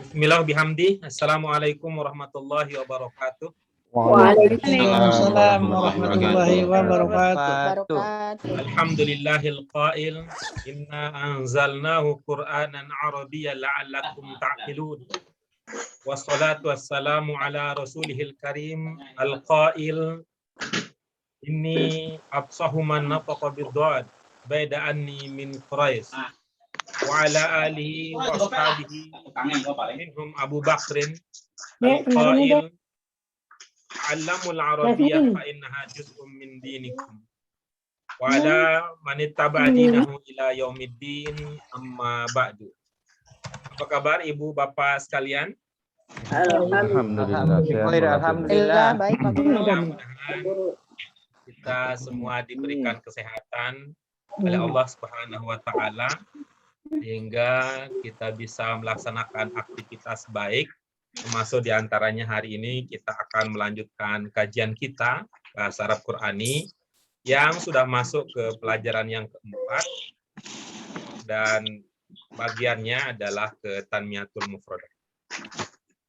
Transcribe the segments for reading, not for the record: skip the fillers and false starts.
Bismillah bihamdi. Assalamualaikum warahmatullahi wabarakatuh. Waalaikumsalam warahmatullahi wabarakatuh. Alhamdulillahil qail inna anzalnahu Qur'anan Arabiyyan la'allakum ta'qilun. Wassalatu wassalamu ala rasulihil karim al-qail inni absahu man nafaqa bid-dad baida anni min Quraish wa ala alihi wa ashabihi minhum Abu Bakrin al-qail allamul arabiyyah fa innaha juz'un min dinikum wa ala man ittaba'a dinahu ila yaumiddin amma ba'du. Apa kabar Ibu Bapak sekalian? Alhamdulillah. Baik, Pak Guru. Mudah-mudahan kita semua diberikan kesehatan oleh Allah Subhanahu wa taala sehingga kita bisa melaksanakan aktivitas baik, termasuk diantaranya hari ini kita akan melanjutkan kajian kita bahasa Arab Qur'ani yang sudah masuk ke pelajaran yang keempat dan bagiannya adalah ke Tanmiyatul Mufradat.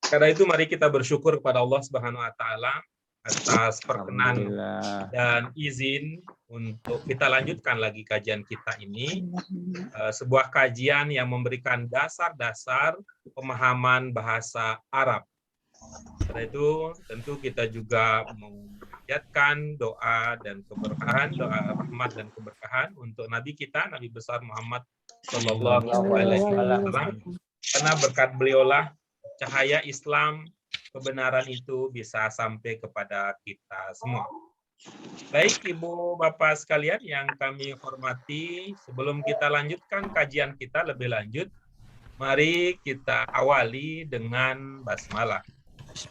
Karena itu mari kita bersyukur kepada Allah Subhanahu wa taala atas perkenan dan izin untuk kita lanjutkan lagi kajian kita ini, sebuah kajian yang memberikan dasar-dasar pemahaman bahasa Arab. Setelah itu tentu kita juga menghajatkan doa dan keberkahan, doa rahmat dan keberkahan untuk Nabi kita, Nabi besar Muhammad Sallallahu Alaihi Wasallam, karena berkat beliaulah cahaya Islam, kebenaran itu bisa sampai kepada kita semua. Baik Ibu Bapak sekalian yang kami hormati, sebelum kita lanjutkan kajian kita lebih lanjut, mari kita awali dengan basmalah.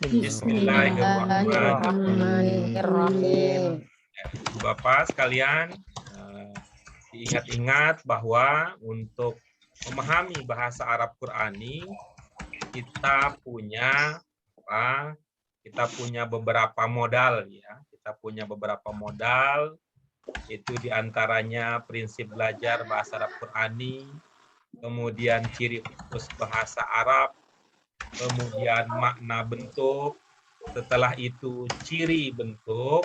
Bismillahirrahmanirrahim. Ibu Bapak sekalian, diingat-ingat bahwa untuk memahami bahasa Arab Qur'ani, kita punya beberapa modal ya. Kita punya beberapa modal, itu diantaranya prinsip belajar bahasa Arab Qur'ani, kemudian ciri khusus bahasa Arab, kemudian makna bentuk, setelah itu ciri bentuk,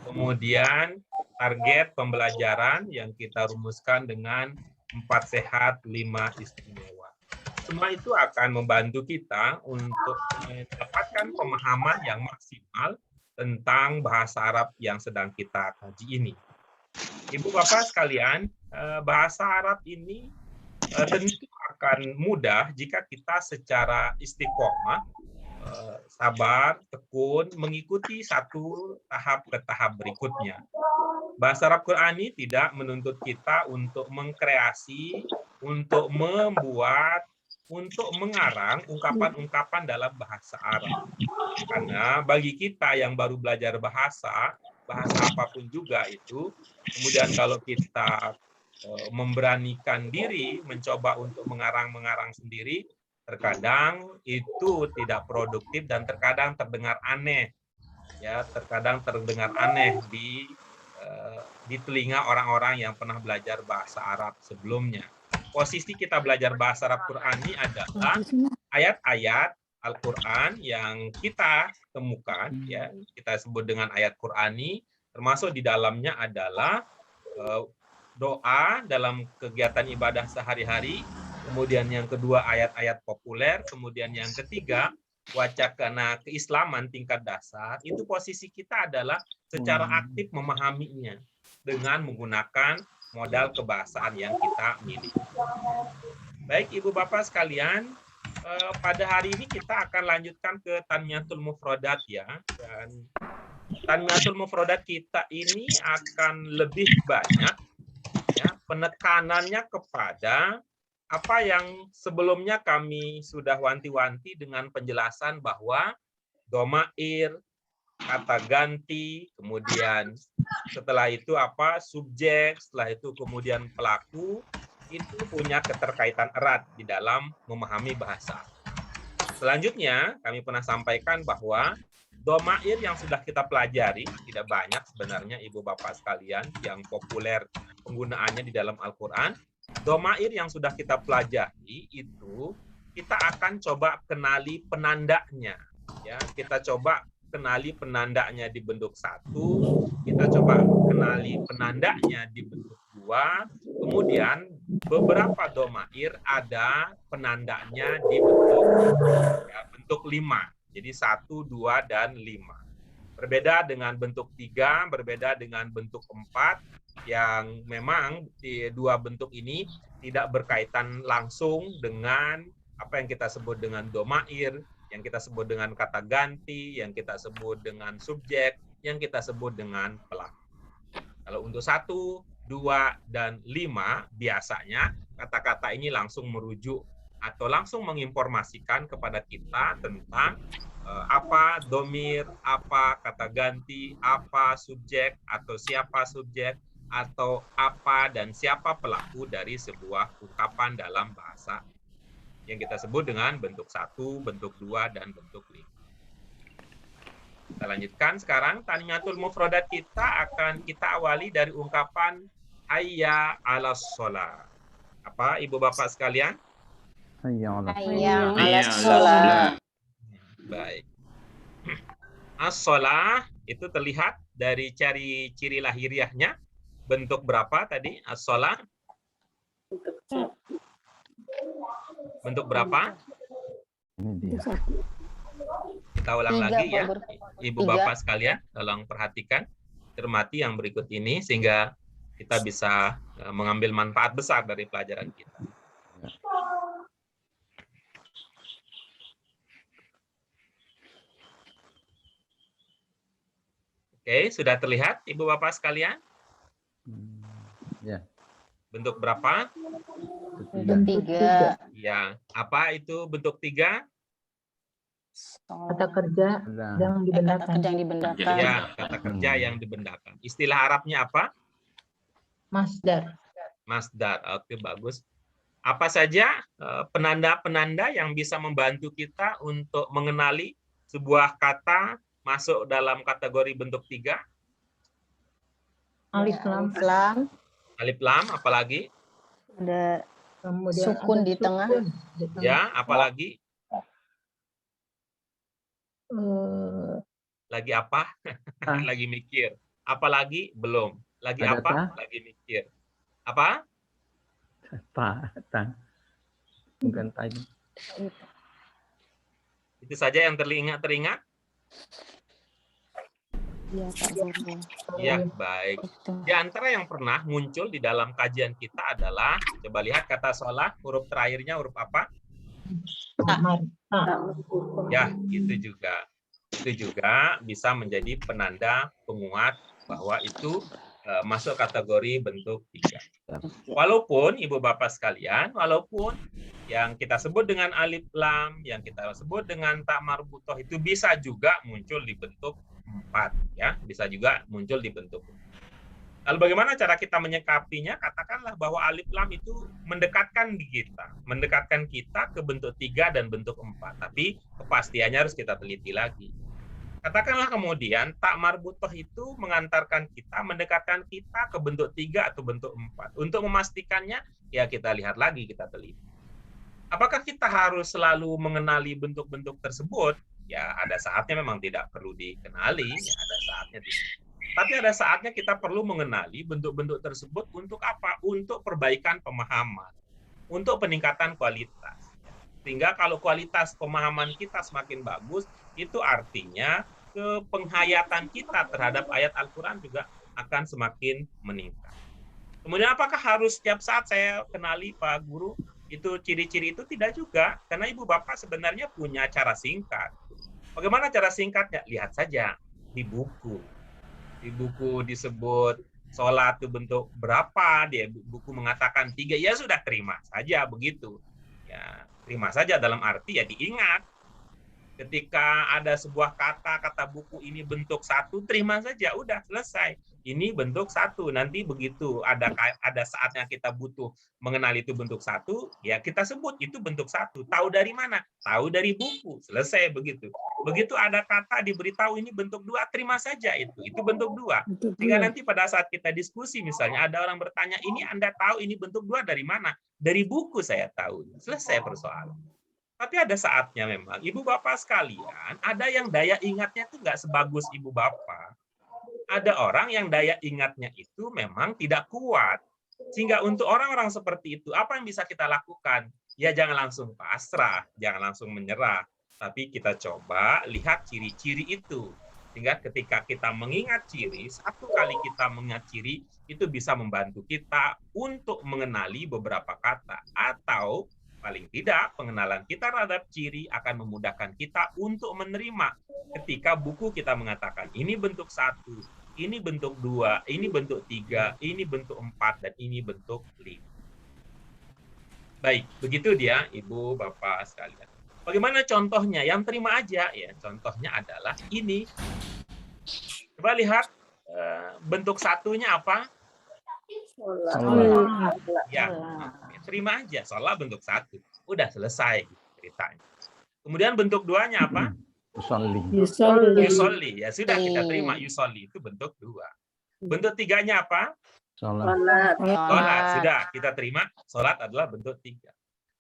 kemudian target pembelajaran yang kita rumuskan dengan 4 sehat, 5 istimewa. Semua itu akan membantu kita untuk mendapatkan pemahaman yang maksimal tentang bahasa Arab yang sedang kita kaji ini. Ibu Bapak sekalian, bahasa Arab ini tentu akan mudah jika kita secara istiqomah, sabar, tekun, mengikuti satu tahap ke tahap berikutnya. Bahasa Arab Qur'ani tidak menuntut kita untuk mengkreasi, untuk membuat, untuk mengarang ungkapan-ungkapan dalam bahasa Arab. Karena bagi kita yang baru belajar bahasa apapun juga itu, kemudian kalau kita memberanikan diri mencoba untuk mengarang sendiri, terkadang itu tidak produktif dan terkadang terdengar aneh. Ya, terkadang terdengar aneh di telinga orang-orang yang pernah belajar bahasa Arab sebelumnya. Posisi kita belajar bahasa Arab Qur'ani adalah ayat-ayat Al-Quran yang kita temukan, ya kita sebut dengan ayat Qur'ani, termasuk di dalamnya adalah doa dalam kegiatan ibadah sehari-hari, kemudian yang kedua ayat-ayat populer, kemudian yang ketiga wacana keislaman tingkat dasar. Itu posisi kita adalah secara aktif memahaminya dengan menggunakan modal kebahasaan yang kita miliki. Baik Ibu Bapak sekalian, pada hari ini kita akan lanjutkan ke Tanmiyatul Mufradat ya. Dan Tanmiyatul Mufradat kita ini akan lebih banyak ya, penekanannya kepada apa yang sebelumnya kami sudah wanti-wanti dengan penjelasan bahwa domair, kata ganti, kemudian setelah itu subjek, setelah itu kemudian pelaku, itu punya keterkaitan erat di dalam memahami bahasa. Selanjutnya kami pernah sampaikan bahwa domair yang sudah kita pelajari tidak banyak sebenarnya Ibu Bapak sekalian yang populer penggunaannya di dalam Al-Quran. Domair yang sudah kita pelajari itu kita akan coba kenali penandanya. Ya, kita coba kenali penandanya di bentuk 1, kita coba kenali penandanya di bentuk 2, kemudian beberapa domair ada penandanya di bentuk 5. Jadi 1, 2, dan 5. Berbeda dengan bentuk 3, berbeda dengan bentuk 4, yang memang di dua bentuk ini tidak berkaitan langsung dengan apa yang kita sebut dengan domair, yang kita sebut dengan kata ganti, yang kita sebut dengan subjek, yang kita sebut dengan pelaku. Kalau untuk 1, 2, dan 5, biasanya kata-kata ini langsung merujuk atau langsung menginformasikan kepada kita tentang apa domir, apa kata ganti, apa subjek atau siapa subjek, atau apa dan siapa pelaku dari sebuah ungkapan dalam bahasa yang kita sebut dengan bentuk 1, bentuk 2, dan bentuk 5. Kita lanjutkan sekarang. Taniyatul mufradat kita akan kita awali dari ungkapan hayya 'alas shalah. Apa Ibu Bapak sekalian? Hayya 'alas shalah. Baik. As-shalah itu terlihat dari ciri lahiriahnya. Bentuk berapa tadi as-shalah? Bentuk berapa? Ini dia. Kita ulang 3, lagi ya. Pak Guru. Ibu 3. Bapak sekalian, tolong perhatikan, cermati yang berikut ini sehingga kita bisa mengambil manfaat besar dari pelajaran kita. Oke, sudah terlihat Ibu Bapak sekalian? Ya. Bentuk berapa? Bentuk 3. Ya, apa itu bentuk 3? Kata kerja yang dibendakan. Kata kerja yang dibendakan. Ya, kata kerja yang dibendakan. Istilah Arabnya apa? Masdar. Masdar. Oke, bagus. Apa saja penanda-penanda yang bisa membantu kita untuk mengenali sebuah kata masuk dalam kategori bentuk 3? Alif lam. Alif lam, apalagi? Ada Kemudian sukun ada di tengah. sukun di tengah. Ya, apalagi? Lagi apa? Lagi mikir. Apalagi? Belum. Lagi Ada apa? ta? Lagi mikir. Apa? Tan. Bukan tadi. Itu saja yang teringat? Iya, Pak Guru. Ya, baik. Itu. Di antara yang pernah muncul di dalam kajian kita adalah, coba lihat kata sholah, huruf terakhirnya huruf apa? Ya, itu juga. Itu juga bisa menjadi penanda penguat bahwa itu masuk kategori bentuk 3. Walaupun Ibu Bapak sekalian, walaupun yang kita sebut dengan alif lam, yang kita sebut dengan ta marbutoh itu bisa juga muncul di bentuk 4, ya, bisa juga muncul di bentuk 4. Lalu bagaimana cara kita menyikapinya? Katakanlah bahwa alif lam itu mendekatkan kita ke bentuk 3 dan bentuk 4, tapi kepastiannya harus kita teliti lagi. Katakanlah kemudian tak marbutoh itu mendekatkan kita ke bentuk 3 atau bentuk 4. Untuk memastikannya, ya kita lihat lagi, kita teliti. Apakah kita harus selalu mengenali bentuk-bentuk tersebut? Ya, ada saatnya memang tidak perlu dikenali, ya, ada saatnya tidak. Tapi ada saatnya kita perlu mengenali bentuk-bentuk tersebut untuk apa? Untuk perbaikan pemahaman, untuk peningkatan kualitas. Sehingga kalau kualitas pemahaman kita semakin bagus, itu artinya penghayatan kita terhadap ayat Al-Quran juga akan semakin meningkat. Kemudian apakah harus setiap saat saya kenali Pak Guru? Itu ciri-ciri itu tidak juga, karena Ibu Bapak sebenarnya punya cara singkat. Bagaimana cara singkatnya? Lihat saja di buku. Di buku disebut sholat itu bentuk berapa, dia buku mengatakan 3, ya sudah terima saja begitu. Ya, terima saja dalam arti ya diingat. Ketika ada sebuah kata buku ini bentuk 1, terima saja, udah selesai. Ini bentuk 1. Nanti begitu ada saatnya kita butuh mengenali itu bentuk 1, ya kita sebut itu bentuk 1. Tahu dari mana? Tahu dari buku. Selesai begitu. Begitu ada kata diberitahu ini bentuk 2, terima saja itu. Itu bentuk 2. Sehingga nanti pada saat kita diskusi misalnya ada orang bertanya, "Ini Anda tahu ini bentuk 2 dari mana?" Dari buku saya tahu. Selesai persoalan. Tapi ada saatnya memang, ibu bapak sekalian, ada yang daya ingatnya itu nggak sebagus ibu bapak. Ada orang yang daya ingatnya itu memang tidak kuat. Sehingga untuk orang-orang seperti itu, apa yang bisa kita lakukan? Ya jangan langsung pasrah, jangan langsung menyerah. Tapi kita coba lihat ciri-ciri itu. Sehingga ketika kita mengingat ciri, satu kali kita mengingat ciri, itu bisa membantu kita untuk mengenali beberapa kata. Atau paling tidak, pengenalan kita terhadap ciri akan memudahkan kita untuk menerima ketika buku kita mengatakan ini bentuk 1, ini bentuk 2, ini bentuk 3, ini bentuk 4, dan ini bentuk 5. Baik, begitu dia Ibu Bapak sekalian. Bagaimana contohnya? Yang terima aja ya. Contohnya adalah ini. Coba lihat bentuk satunya apa? Ya, terima aja. Sholat bentuk 1. Udah selesai ceritanya. Kemudian bentuk 2-nya apa? Yusolli. Ya sudah, kita terima yusolli itu bentuk 2. Bentuk 3-nya apa? Sholat. Sudah, kita terima. Sholat adalah bentuk 3.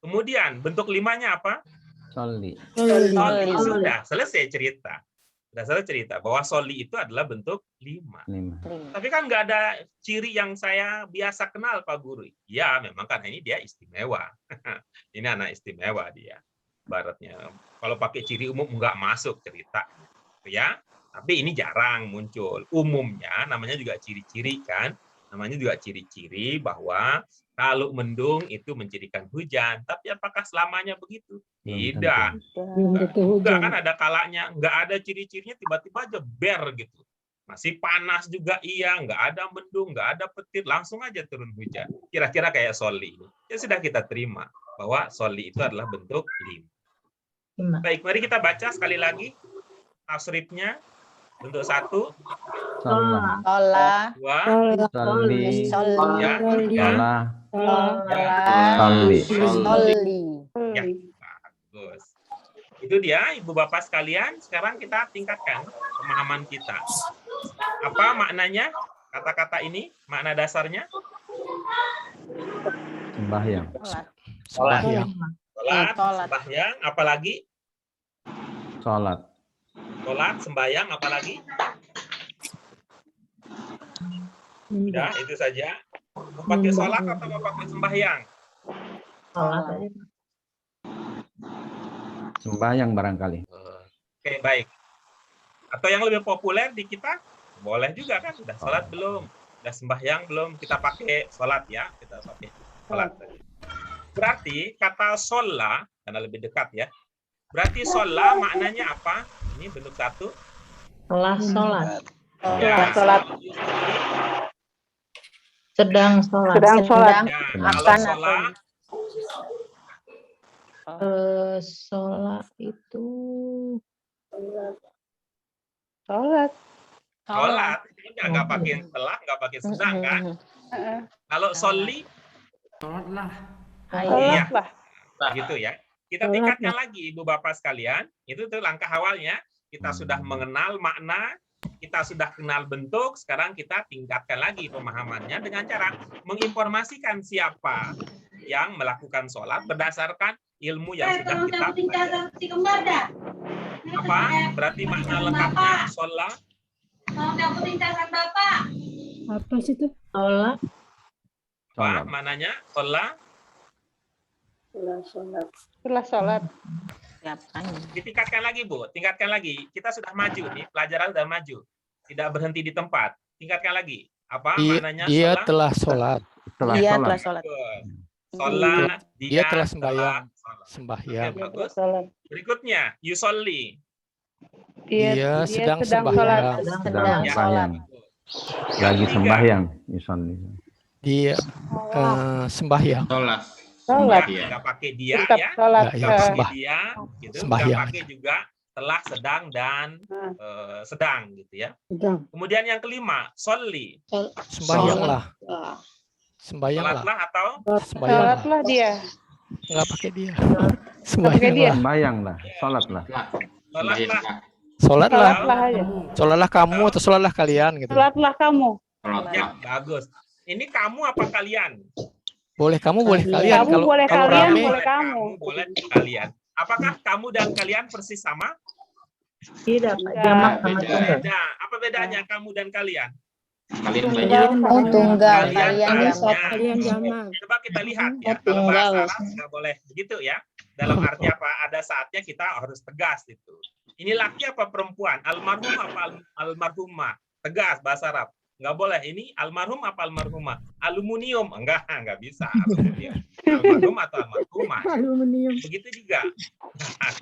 Kemudian bentuk 5-nya apa? Sholli. Sudah selesai cerita. Sudah selesai cerita bahwa soli itu adalah bentuk 5. 5. Tapi kan nggak ada ciri yang saya biasa kenal, Pak Guru. Ya, memang karena ini dia istimewa. Ini anak istimewa dia. Baratnya. Kalau pakai ciri umum nggak masuk cerita. Ya, tapi ini jarang muncul. Umumnya namanya juga ciri-ciri kan. Namanya juga ciri-ciri bahwa kalau mendung itu mencirikan hujan. Tapi apakah selamanya begitu? Tidak. Enggak, kan ada kalanya, nggak ada ciri-cirinya tiba-tiba aja ber gitu. Masih panas juga iya, nggak ada mendung, nggak ada petir, langsung aja turun hujan. Kira-kira kayak soli. Ya sudah kita terima bahwa soli itu adalah bentuk 5. Baik, mari kita baca sekali lagi tasrifnya. Bentuk 1, Sholat. 2, Sholli. ya, 3, Sholli. ya, bagus. Itu dia, Ibu Bapak sekalian. Sekarang kita tingkatkan pemahaman kita. Apa maknanya kata-kata ini? Makna dasarnya? Sembahyang. Sholat, sembahyang, apalagi? Sholat. Sholat, sembahyang, apalagi? Sudah, itu saja. Mau pakai sholat atau mau pakai sembahyang? Sembahyang barangkali. Oke, baik. Atau yang lebih populer di kita, boleh juga kan? Sudah sholat belum? Sudah sembahyang belum? Kita pakai sholat ya. Kita pakai sholat. Berarti kata sholat, karena lebih dekat ya. Berarti sholat maknanya apa? Ini bentuk 1. Sholat. Ya, Sedang sholat. ya, kalau Akan sholat, Sholat itu sholat. Itu nggak pakai telah, nggak pakai sedang kan? Kalau soli, iya, gitu ya. Kita tingkatkan lagi, Ibu Bapak sekalian. Itu tuh langkah awalnya. Kita sudah mengenal makna, kita sudah kenal bentuk, sekarang kita tingkatkan lagi pemahamannya dengan cara menginformasikan siapa yang melakukan sholat berdasarkan ilmu yang sudah kita pelajari. Apa? Berarti makna lengkapnya sholat. apa sih itu? Sholat. Apa mananya? Sholat. Setelah sholat. Ditingkatkan lagi, Bu. Tingkatkan lagi. Kita sudah maju nih. Pelajaran sudah maju. Tidak berhenti di tempat. Tingkatkan lagi. Apa maknanya? Dia sholat? telah sholat. Dia telah sholat. Sholat. Dia telah sembahyang. Sembahyang. Oke, bagus. Sholat. Berikutnya, yusolli. Dia sedang sholat. sembahyang. Sedang Ya. sembahyang. Lagi Yang sembahyang. Yusolli. Dia sembahyang. Sholat. Nggak pakai dia Tetap ya. sholat. Ya, Nggak sembah. pakai dia. Gitu. Nggak Sembahyang. pakai juga telah, sedang, dan sedang. Gitu ya. Kemudian yang kelima, sholli. Sembahyanglah. Sembahyanglah. Sholatlah atau Sembahyanglah. Sholatlah dia. Enggak pakai dia. Pakai dia. Sembahyanglah. Sembahyanglah. Sholatlah. sholatlah. Sholatlah. Sholatlah aja. Sholatlah kamu atau sholatlah kalian gitu. Sholatlah kamu. Ya, bagus. Ini kamu apa kalian? Boleh kamu, boleh kalian. Kamu Kalau boleh kalau kalian, rame, boleh kamu. Boleh kalian. Apakah kamu dan kalian persis sama? Tidak, Pak. Jamak sama Beda. tunggal. Beda. Apa bedanya kamu dan kalian? Kalian Tunggal, banyak. tunggal, Kalian kalian banyak. jamak. Kalian jamak. Coba kita lihat ya. Oh, Kalau tunggal. bahasa Arab nggak boleh begitu ya. Dalam arti apa? Ada saatnya kita harus tegas itu. Ini laki apa perempuan? Almarhum apa almarhumah? Tegas bahasa Arab. Nggak boleh. Ini almarhum apa almarhumah? Aluminium. Enggak bisa. Aluminium. Almarhum atau almarhumah. Aluminium. Begitu juga.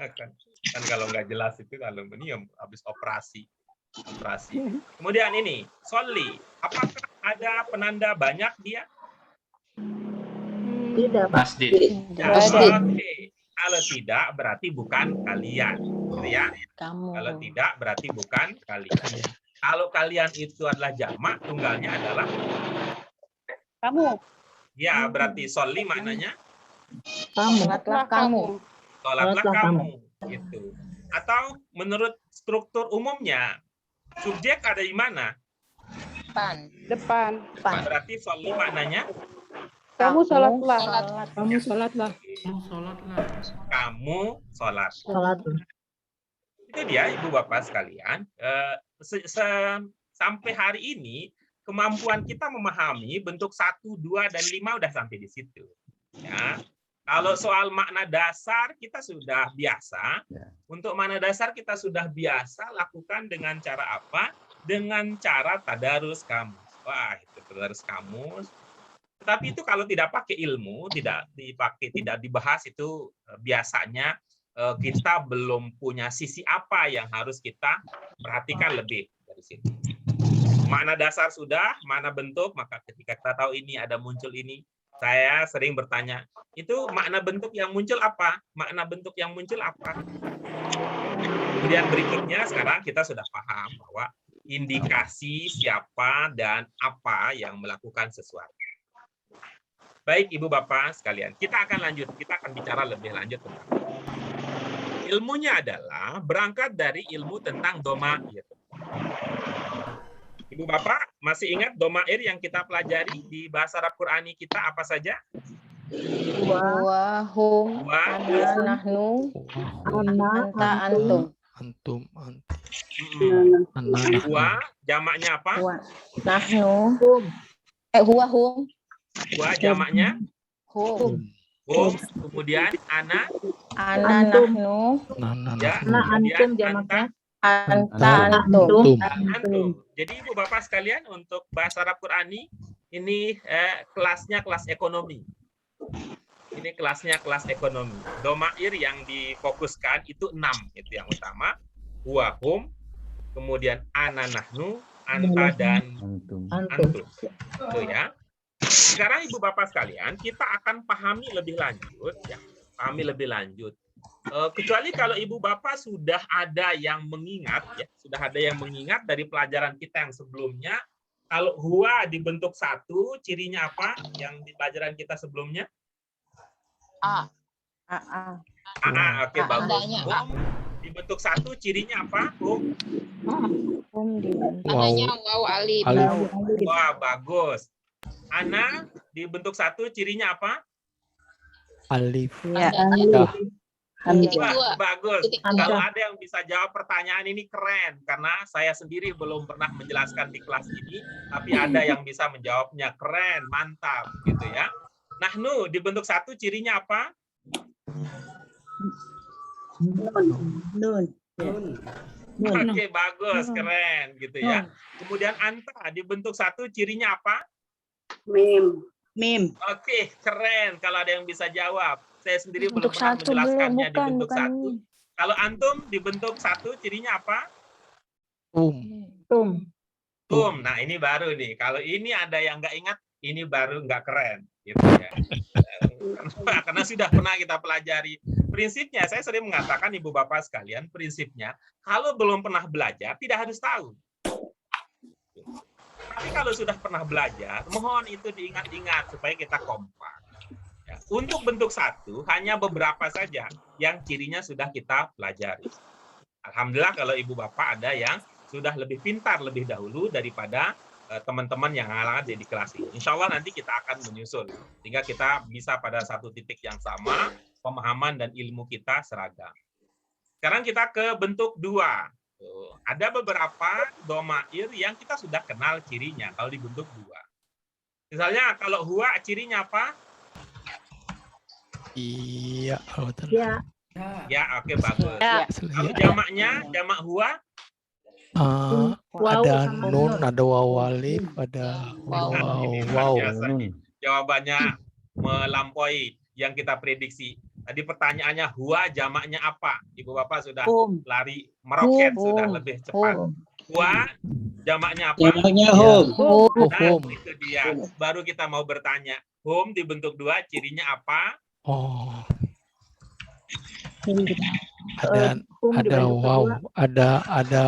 kan kalau nggak jelas itu aluminium habis operasi. Kemudian ini, soli. Apakah ada penanda banyak dia? Tidak, Pak. Masjid. Oke. Kalau tidak berarti bukan kalian, gitu ya. Kamu. Kalau tidak berarti bukan kalian. Kalau kalian itu adalah jamak, tunggalnya adalah Kamu. ya berarti soli maknanya Kamu. Sholatlah kamu. sholatlah Sholatlah kamu, gitu. Atau menurut struktur umumnya subjek ada di mana? Depan. Berarti soli maknanya Kamu sholatlah. Sholat. Kamu sholatlah. kamu sholat. Sholat. Itu dia Ibu Bapak sekalian. Sampai hari ini kemampuan kita memahami bentuk 1, 2, dan 5 udah sampai di situ. Ya. Kalau soal makna dasar kita sudah biasa. Ya. Untuk makna dasar kita sudah biasa lakukan dengan cara apa? Dengan cara tadarus kamus. Wah, itu tadarus kamus. Tetapi itu kalau tidak pakai ilmu, tidak dibahas itu biasanya kita belum punya sisi apa yang harus kita perhatikan lebih dari situ. Makna dasar sudah, makna bentuk, maka ketika kita tahu ini ada muncul ini, saya sering bertanya, itu makna bentuk yang muncul apa? Makna bentuk yang muncul apa? Kemudian berikutnya sekarang kita sudah paham bahwa indikasi siapa dan apa yang melakukan sesuatu. Baik Ibu Bapak sekalian, kita akan bicara lebih lanjut tentang ilmunya adalah berangkat dari ilmu tentang domair. Ibu Bapak masih ingat domair yang kita pelajari di bahasa Arab Qurani kita apa saja? Wa, hum, ana, nahnu, anta, antum. Antum. Wa, jamaknya apa? Wa, nahnu. Huwa, hum. Wa, jamaknya? Hum. Hum. Kemudian ana, Nahnu. ya. Nah, antum Kemudian jamaknya. Anta, antum. Antum. antum. Jadi Ibu Bapak sekalian untuk bahasa Arab Qurani ini kelasnya kelas ekonomi. Ini kelasnya kelas ekonomi. Domair yang difokuskan itu 6 itu yang utama. Huwa, hum, kemudian ana, nahnu, anta, dan antum. Itu ya. Sekarang Ibu Bapak sekalian, kita akan pahami lebih lanjut ya. Kecuali kalau Ibu Bapak sudah ada yang mengingat ya, dari pelajaran kita yang sebelumnya. Kalau huwa dibentuk 1, cirinya apa? Yang di pelajaran kita sebelumnya? Oke, bagus. Hum dibentuk 1, cirinya apa? Hum. Hum dibentuk. Wow. alif. Wah, bagus. Ana dibentuk 1, cirinya apa? Alif. Ya. Wah, bagus. Kalau ada yang bisa jawab pertanyaan ini keren, karena saya sendiri belum pernah menjelaskan di kelas ini, tapi ada yang bisa menjawabnya keren, mantap, gitu ya. Nahnu dibentuk 1, cirinya apa? Nun. Oke, bagus, keren, gitu ya. Kemudian anta dibentuk 1, cirinya apa? Mim. Oke, keren. Kalau ada yang bisa jawab. Saya sendiri belum Bentuk pernah 1, menjelaskannya bukan dibentuk 1. ini. Kalau antum dibentuk 1, cirinya apa? Tum. Nah, ini baru nih. Kalau ini ada yang nggak ingat, ini baru nggak keren. Gitu ya. Karena sudah pernah kita pelajari. Prinsipnya, saya sering mengatakan Ibu Bapak sekalian, prinsipnya, kalau belum pernah belajar, tidak harus tahu. Tapi kalau sudah pernah belajar, mohon itu diingat-ingat supaya kita kompak. Ya. Untuk bentuk 1, hanya beberapa saja yang cirinya sudah kita pelajari. Alhamdulillah kalau Ibu Bapak ada yang sudah lebih pintar lebih dahulu daripada teman-teman yang ada di kelas ini. Insya Allah nanti kita akan menyusul. Sehingga kita bisa pada satu titik yang sama, pemahaman dan ilmu kita seragam. Sekarang kita ke bentuk 2. Tuh, ada beberapa domair yang kita sudah kenal cirinya kalau di bentuk 2. Misalnya kalau huwa cirinya apa? Iya, betul. Ya, Ya, oke, bagus. Ya. Kalau jamaknya, jamak huwa, Waw Ada sama nun, nun. ada waw alif, ada Wow. Ini wow. luar biasa Nun. nih. Jawabannya melampaui yang kita prediksi. Tadi pertanyaannya huwa jamaknya apa? Ibu Bapak sudah lari meroket, sudah lebih cepat. Huwa jamaknya apa? Jamaknya Iya. home. Oh, Nah, home. itu dia. Baru kita mau bertanya. Home di bentuk 2 cirinya apa? Oh, ada Hum ada dibentuk wow, kedua,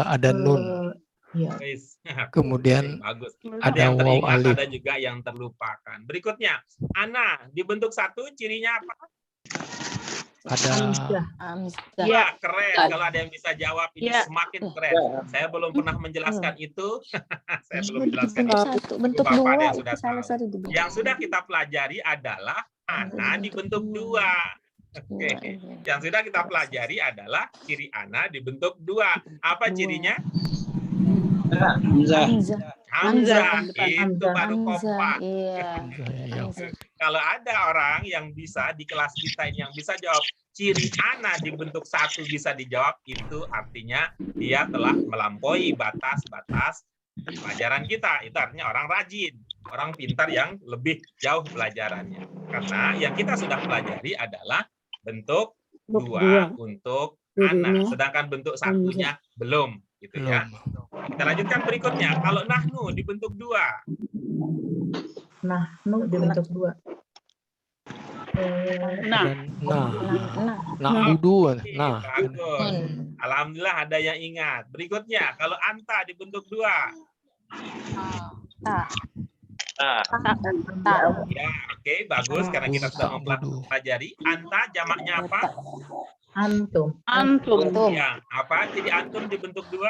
ada nun. Ya. Guys, Kemudian bagus. ada yang waw teringat, alif. ada juga yang terlupakan. Berikutnya, Ana di bentuk 1 cirinya apa? Ada Hamzah. Hamzah. Ya, keren. Kalau ada yang bisa jawab ini Ya. semakin keren. Saya belum pernah menjelaskan itu. Saya belum menjelaskan Bentuk itu. satu, bentuk Bapak dua yang itu sudah salah tahu. satu di bentuk Yang sudah kita pelajari adalah Ana di bentuk 2. Oke. Yang sudah kita pelajari adalah ciri Ana di bentuk 2. Apa cirinya? Hamzah. Hamzah. Hamzah. Hamzah. Itu baru kompak. Iya. ya, Hamzah. Kalau ada orang yang bisa di kelas kita ini yang bisa jawab ciri Ana di bentuk 1 bisa dijawab, itu artinya dia telah melampaui batas-batas pelajaran kita. Itu artinya orang rajin, orang pintar yang lebih jauh pelajarannya. Karena yang kita sudah pelajari adalah bentuk 2 untuk Ana, sedangkan bentuk 1-nya belum, gitu ya. Kita lanjutkan berikutnya. Kalau nahnu di bentuk 2. Nah, nu dibentuk 2. Nah, Na'budu. Bagus. Alhamdulillah ada yang ingat. Berikutnya, kalau anta dibentuk 2. Ya, oke, bagus karena kita sudah mempelajari. Anta jamaknya apa? Antum. antum. Ya, apa? Jadi antum dibentuk 2?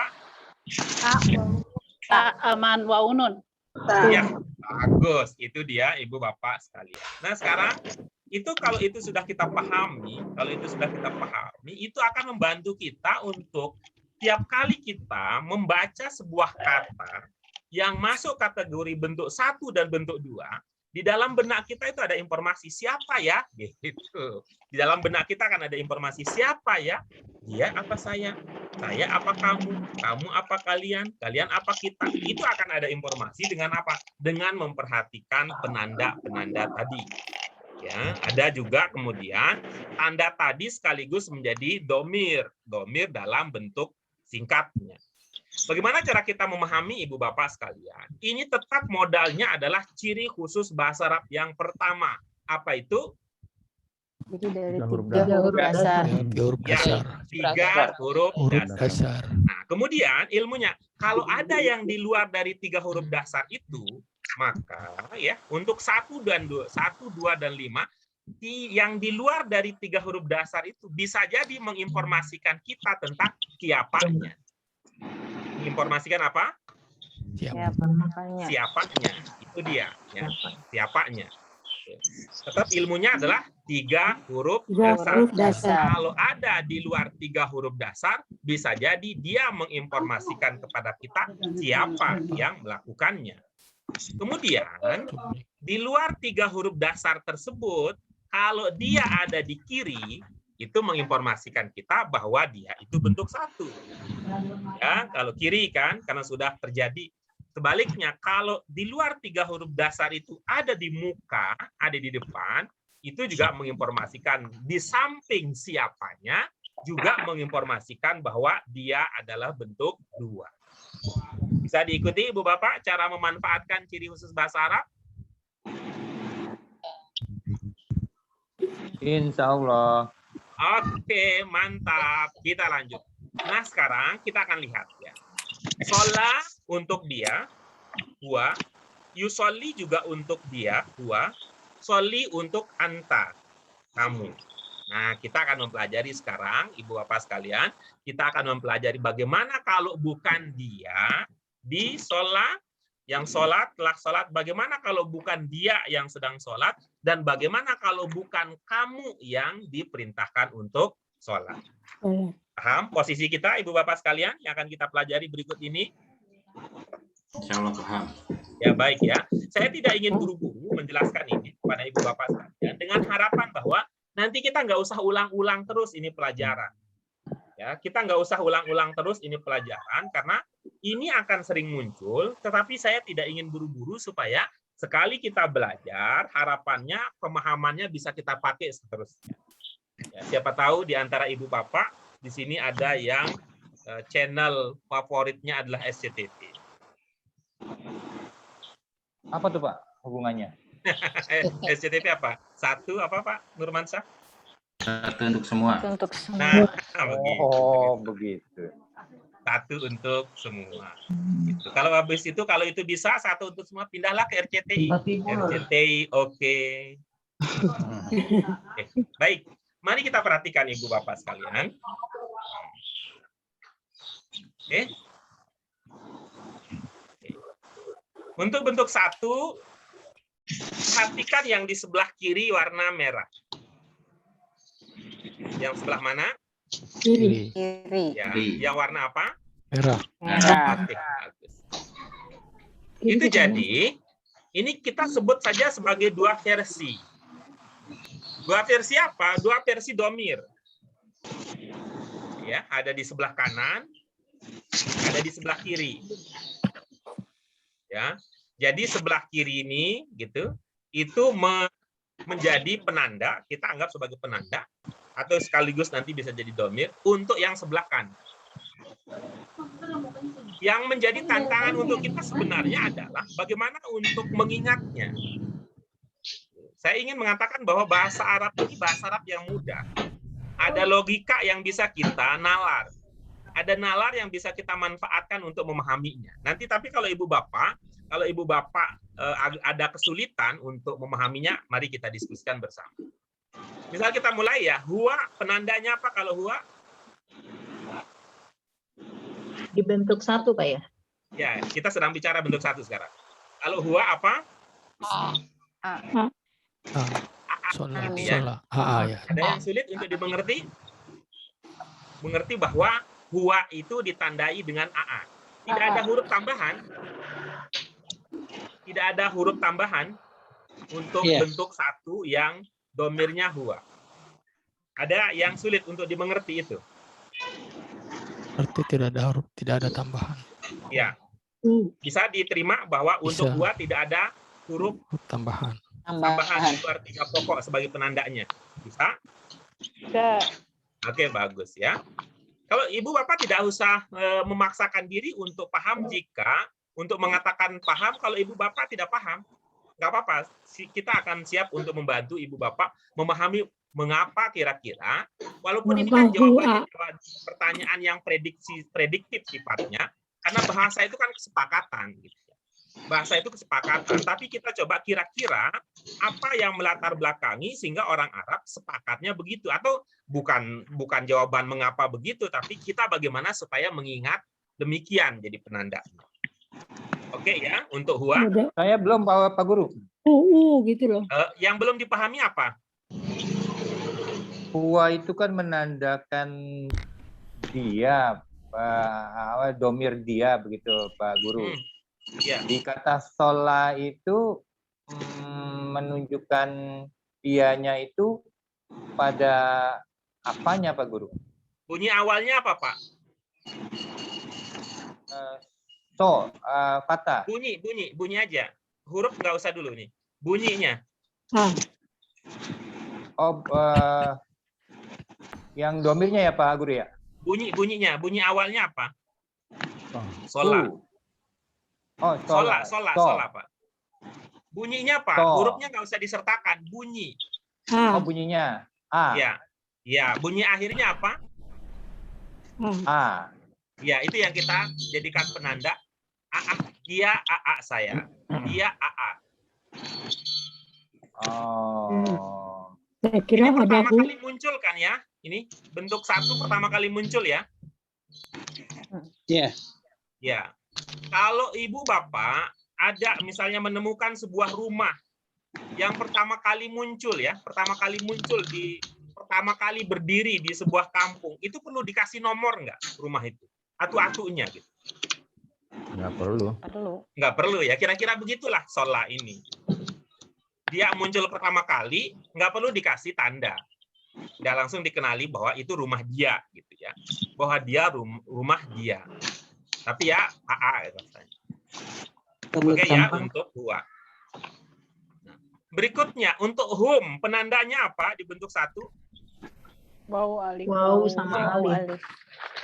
Aman waunun. Ya, bagus. Itu dia Ibu Bapak sekalian. Nah, sekarang itu kalau itu sudah kita pahami, itu akan membantu kita untuk tiap kali kita membaca sebuah kata yang masuk kategori bentuk 1 dan bentuk 2, di dalam benak kita itu ada informasi siapa ya, gitu. Di dalam benak kita akan ada informasi siapa ya, dia apa saya apa kamu apa kalian apa kita. Itu akan ada informasi dengan apa? Dengan memperhatikan penanda-penanda tadi. Ya, ada juga kemudian tanda tadi sekaligus menjadi domir dalam bentuk singkatnya. Bagaimana cara kita memahami Ibu Bapak sekalian? Ini tetap modalnya adalah ciri khusus bahasa Arab yang pertama. Apa itu? Jadi dari Huruf tiga huruf dasar. Huruf Ya, dasar. 3 huruf dasar. Dasar. Nah, kemudian ilmunya, kalau ada yang di luar dari 3 huruf dasar itu, maka ya untuk 1, 2, dan 5, yang di luar dari 3 huruf dasar itu bisa jadi menginformasikan kita tentang siapanya. Menginformasikan apa? Siap. Makanya. Siapanya. Itu dia. Ya. Siapanya. Tetap ilmunya adalah 3 huruf dasar. Kalau ada di luar 3 huruf dasar, bisa jadi dia menginformasikan kepada kita siapa yang melakukannya. Kemudian, di luar 3 huruf dasar tersebut, kalau dia ada di kiri, itu menginformasikan kita bahwa dia itu bentuk 1. Ya, kalau kiri kan, karena sudah terjadi. Sebaliknya, kalau di luar 3 huruf dasar itu ada di muka, ada di depan, itu juga menginformasikan di samping siapanya, juga menginformasikan bahwa dia adalah bentuk 2. Bisa diikuti Ibu Bapak cara memanfaatkan ciri khusus bahasa Arab? Insya Allah. Oke, mantap. Kita lanjut. Nah, sekarang kita akan lihat ya. Shola untuk dia, huwa. Yusolli juga untuk dia, huwa. Soli untuk anta, kamu. Nah, kita akan mempelajari sekarang, Ibu Bapak sekalian, kita akan mempelajari bagaimana kalau bukan dia, di shola, Yang sholat telah sholat. Bagaimana kalau bukan dia yang sedang sholat? Dan bagaimana kalau bukan kamu yang diperintahkan untuk sholat? Paham posisi kita, Ibu Bapak sekalian, yang akan kita pelajari berikut ini? Insya Allah paham. Ya, baik ya. Saya tidak ingin buru-buru menjelaskan ini kepada Ibu Bapak sekalian dengan harapan bahwa nanti kita nggak usah ulang-ulang terus ini pelajaran. Ya, kita nggak usah ulang-ulang terus ini pelajaran karena ini akan sering muncul, tetapi saya tidak ingin buru-buru supaya sekali kita belajar, harapannya pemahamannya bisa kita pakai seterusnya. Ya, siapa tahu di antara Ibu Bapak di sini ada yang channel favoritnya adalah SCTV. Apa tuh Pak hubungannya? SCTV apa? Satu apa Pak Nurmansyah? Satu untuk semua. Untuk Nah, semua. begitu. Oh, begitu. Satu untuk semua. Gitu. Kalau habis itu, kalau itu bisa satu untuk semua, pindahlah ke RCTI. RCTI, oke. Oke. Baik, mari kita perhatikan Ibu Bapak sekalian. Oke. Untuk bentuk satu, perhatikan yang di sebelah kiri warna merah. Yang sebelah mana? Kiri. Kiri. Ya, Kiri. yang warna apa? Merah. Merah. Oke, bagus. Itu jadi, ini kita sebut saja sebagai dua versi. Dua versi apa? Dua versi domir. Ya, ada di sebelah kanan, ada di sebelah kiri. Ya, jadi sebelah kiri ini, gitu, itu menjadi penanda, kita anggap sebagai penanda, atau sekaligus nanti bisa jadi domir untuk yang sebelah kanan. Yang menjadi tantangan untuk kita sebenarnya adalah bagaimana untuk mengingatnya. Saya ingin mengatakan bahwa bahasa Arab ini bahasa Arab yang mudah. Ada logika yang bisa kita nalar. Ada nalar yang bisa kita manfaatkan untuk memahaminya. Nanti tapi kalau Ibu Bapak ada kesulitan untuk memahaminya, mari kita diskusikan bersama. Misal kita mulai ya, huwa penandanya apa kalau huwa? Dibentuk satu Pak ya? Ya, kita sedang bicara bentuk satu sekarang. Kalau huwa apa? Sholat. Gitu ya. Sholat. Ya. Ada yang sulit untuk dimengerti? Mengerti bahwa huwa itu ditandai dengan AA. Tidak ada huruf tambahan. Tidak ada huruf tambahan untuk bentuk satu yang domirnya huwa. Ada yang sulit untuk dimengerti itu? Berarti tidak ada huruf, tidak ada tambahan. Ya. Bisa diterima bahwa untuk Bisa. huwa tidak ada huruf Huruf tambahan. tambahan itu artinya pokok sebagai penandanya. Bisa? Bisa. Oke, bagus ya. Kalau Ibu Bapak tidak usah memaksakan diri untuk paham jika untuk mengatakan paham, kalau Ibu Bapak tidak paham, nggak apa-apa. Kita akan siap untuk membantu Ibu Bapak memahami mengapa kira-kira, walaupun ini kan jawabannya pertanyaan yang prediktif sifatnya, karena bahasa itu kan kesepakatan. Gitu. Bahasa itu kesepakatan, tapi kita coba kira-kira apa yang melatar belakangi sehingga orang Arab sepakatnya begitu, atau bukan jawaban mengapa begitu, tapi kita bagaimana supaya mengingat demikian jadi penanda. Oke ya, untuk huwa. Saya belum Pak Guru. Gitu loh. Yang belum dipahami apa? Huwa itu kan menandakan dia, domir dia begitu Pak Guru. Ya. Di kata sholat itu menunjukkan dianya itu pada apanya Pak Guru? Bunyi awalnya apa Pak? Fathah. Bunyi aja. Huruf nggak usah dulu nih. Bunyinya. Yang domirnya ya Pak Guru ya? Bunyinya. Bunyi awalnya apa? Sholat. Sholat Pak. Bunyinya Pak. Hurufnya nggak usah disertakan. Bunyi. Oh bunyinya A. Ya. Bunyi akhirnya apa? A. Ya, itu yang kita jadikan penanda. Dia AA saya. Dia AA. Oh. Saya kira Ini ada pertama kali muncul kan ya? Ini bentuk satu pertama kali muncul ya? Iya. Ya. Kalau Ibu Bapak ada misalnya menemukan sebuah rumah yang pertama kali muncul pertama kali berdiri di sebuah kampung, itu perlu dikasih nomor nggak rumah itu? Atu-atunya gitu. Nggak perlu. Nggak perlu ya, kira-kira begitulah sholah ini. Dia muncul pertama kali, nggak perlu dikasih tanda. Dia langsung dikenali bahwa itu rumah dia, gitu ya. Bahwa dia rumah dia. Tapi ya, AA rasanya. Oke ya, untuk dua. Berikutnya, untuk hum, penandanya apa di bentuk satu? Waw alif. Waw sama alif.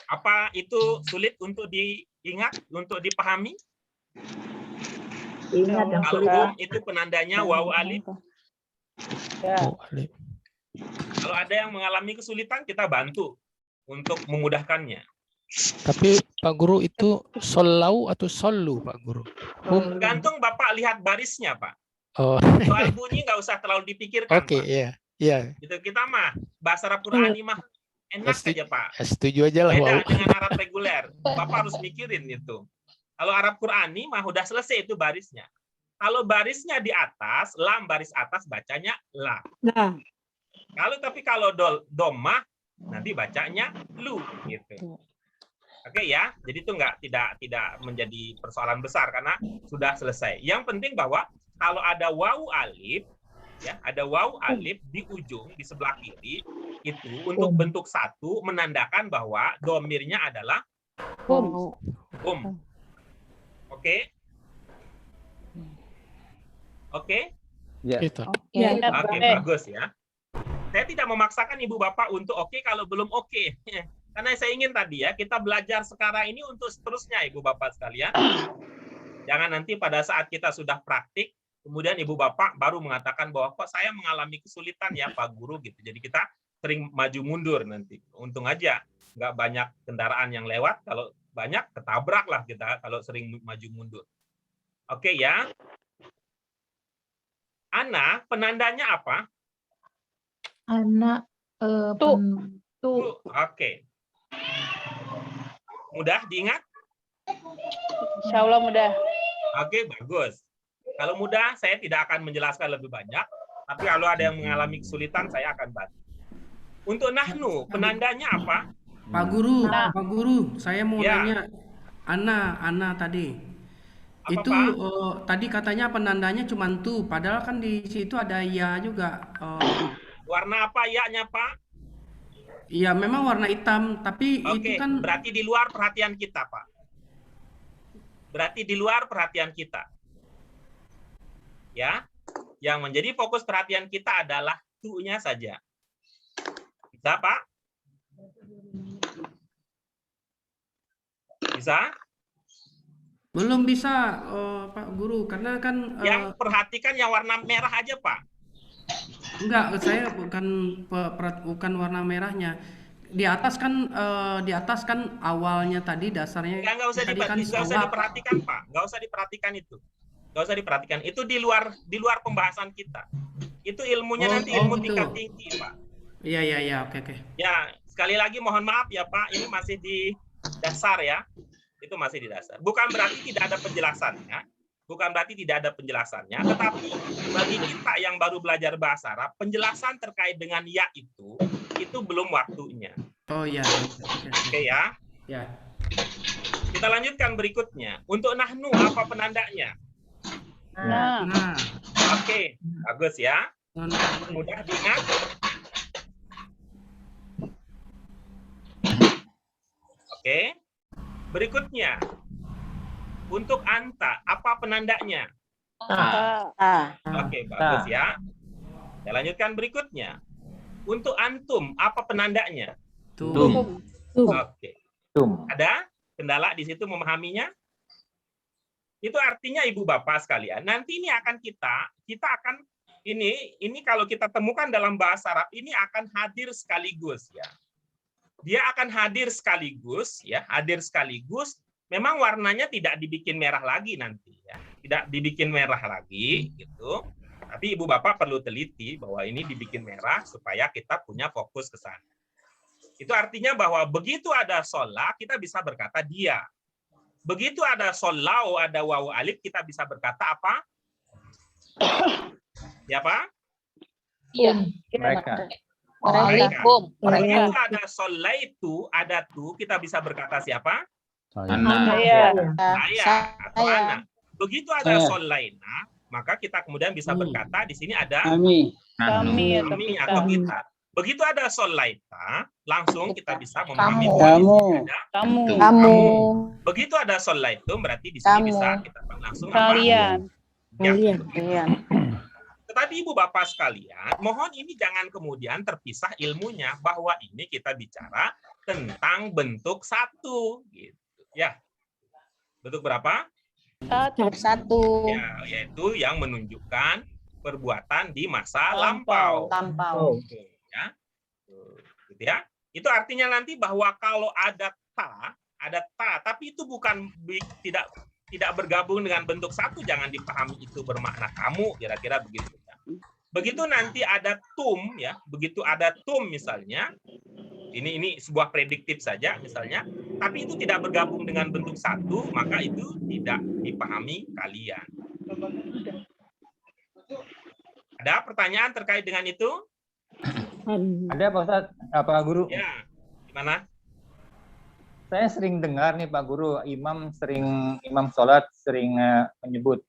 Apa itu sulit untuk diingat, untuk dipahami? Ingat yang Kalau sulit. hum itu penandanya waw alif. Ya. Oh, alif. Kalau ada yang mengalami kesulitan, kita bantu untuk memudahkannya. Tapi Pak Guru itu sollau atau sollu Pak Guru? Tergantung Bapak lihat barisnya, Pak. Oh, Soal bunyi nggak usah terlalu dipikirkan, oke, Pak. iya. Iya, Gitu, kita mah bahasa Arab Qur'ani mah enak Setuju. saja, Pak. setuju aja lah. Beda Wow. dengan Arab reguler. Bapak harus mikirin itu. Kalau Arab Qur'ani mah udah selesai itu barisnya. Kalau barisnya di atas, lam baris atas bacanya la. Nah, Tapi kalau domah nanti bacanya lu gitu. Oke ya, jadi itu tidak menjadi persoalan besar karena sudah selesai. Yang penting bahwa kalau ada wawu alif, ya ada wawu alif di ujung di sebelah kiri itu untuk bentuk satu menandakan bahwa domirnya adalah Hum. Oke, oke, Ya. Itu. ya. oke, bagus ya. Saya tidak memaksakan ibu bapak untuk oke kalau belum oke. Karena saya ingin tadi ya, kita belajar sekarang ini untuk seterusnya, Ibu Bapak sekalian. Jangan nanti pada saat kita sudah praktik, kemudian Ibu Bapak baru mengatakan bahwa kok saya mengalami kesulitan ya Pak Guru gitu. Jadi kita sering maju mundur nanti. Untung aja nggak banyak kendaraan yang lewat. Kalau banyak, ketabrak lah kita kalau sering maju mundur. Oke ya. Ana, penandanya apa? Anak Tu. Oke. Mudah diingat? Insya Allah mudah. Oke, bagus. Kalau mudah, saya tidak akan menjelaskan lebih banyak. Tapi kalau ada yang mengalami kesulitan, saya akan bantu. Untuk nahnu, penandanya apa? Pak Guru, Nah. Pak Guru, saya mau Ya. nanya. Ana tadi. Apa, Itu Pak? tadi katanya penandanya cuma tu, padahal kan di situ ada ya juga. Warna apa ya-nya, Pak? Iya, memang warna hitam, tapi itu Oke, kan berarti di luar perhatian kita, Pak. Berarti di luar perhatian kita. Ya, yang menjadi fokus perhatian kita adalah tu-nya saja. Bisa, Pak? Bisa? belum bisa, Pak Guru, karena kan Yang perhatikan yang warna merah aja, Pak. enggak, saya bukan warna merahnya. Di atas kan awalnya tadi dasarnya Nggak usah, tadi kan nggak usah sawab. diperhatikan, Pak. Nggak usah diperhatikan itu. Nggak usah diperhatikan. Itu di luar pembahasan kita. Itu ilmunya nanti ilmu gitu. tingkat tinggi, Pak. Iya, oke. Ya, sekali lagi mohon maaf ya, Pak. Ini masih di dasar ya. Itu masih di dasar. Bukan berarti tidak ada penjelasannya. Tetapi bagi kita yang baru belajar bahasa Arab, penjelasan terkait dengan ya itu belum waktunya. Oh iya. Oke ya. Ya. Kita lanjutkan berikutnya. Untuk nahnu, apa penandanya? Nah. Nah, Oke, bagus ya. non- Mudah diingat. Oke. Berikutnya. Untuk anta, apa penandanya? Oke, bagus ya. Saya lanjutkan berikutnya. Untuk antum, apa penandanya? tum. Oke. Tum. Ada kendala di situ memahaminya? Itu artinya Ibu Bapak sekalian, nanti ini akan kita akan ini kalau kita temukan dalam bahasa Arab ini akan hadir sekaligus ya. Dia akan hadir sekaligus ya, memang warnanya tidak dibikin merah lagi nanti ya. Tidak dibikin merah lagi gitu. Tapi Ibu Bapak perlu teliti bahwa ini dibikin merah supaya kita punya fokus ke sana. Itu artinya bahwa begitu ada sholat, kita bisa berkata dia. begitu ada sollau, ada wawu alif, kita bisa berkata apa? Ya, Pak? Iya. Mereka. Waalaikum. Begitu ada sollaitu, ada tu, kita bisa berkata siapa? Anak. Saya. Saya atau Saya. anak. Begitu ada sollaina, maka kita kemudian bisa berkata di sini ada Kami atau kami kita. atau kita. Begitu ada sollaita, langsung kita bisa memahami Kamu. bahwa di sini ada Kamu. Kamu. begitu ada sollaitu berarti di sini Kamu. bisa kita langsung apa? Kalian. Ya. Kalian. Kalian. Tetapi Ibu Bapak sekalian, mohon ini jangan kemudian terpisah ilmunya bahwa ini kita bicara tentang bentuk satu gitu. Ya. Bentuk berapa? Satu. Ya, yaitu yang menunjukkan perbuatan di masa lampau. Lampau. Ya. Gitu ya. Itu artinya nanti bahwa kalau ada ta, tapi itu bukan tidak bergabung dengan bentuk satu, jangan dipahami itu bermakna kamu, kira-kira begitu. Ya. Begitu nanti ada tum, ya, begitu ada tum misalnya, ini sebuah prediktif saja misalnya, tapi itu tidak bergabung dengan bentuk satu, maka itu tidak dipahami kalian. Ada pertanyaan terkait dengan itu? Ada Pak Ustadz, Pak Guru? Ya, gimana? Saya sering dengar nih Pak Guru, imam sholat sering menyebut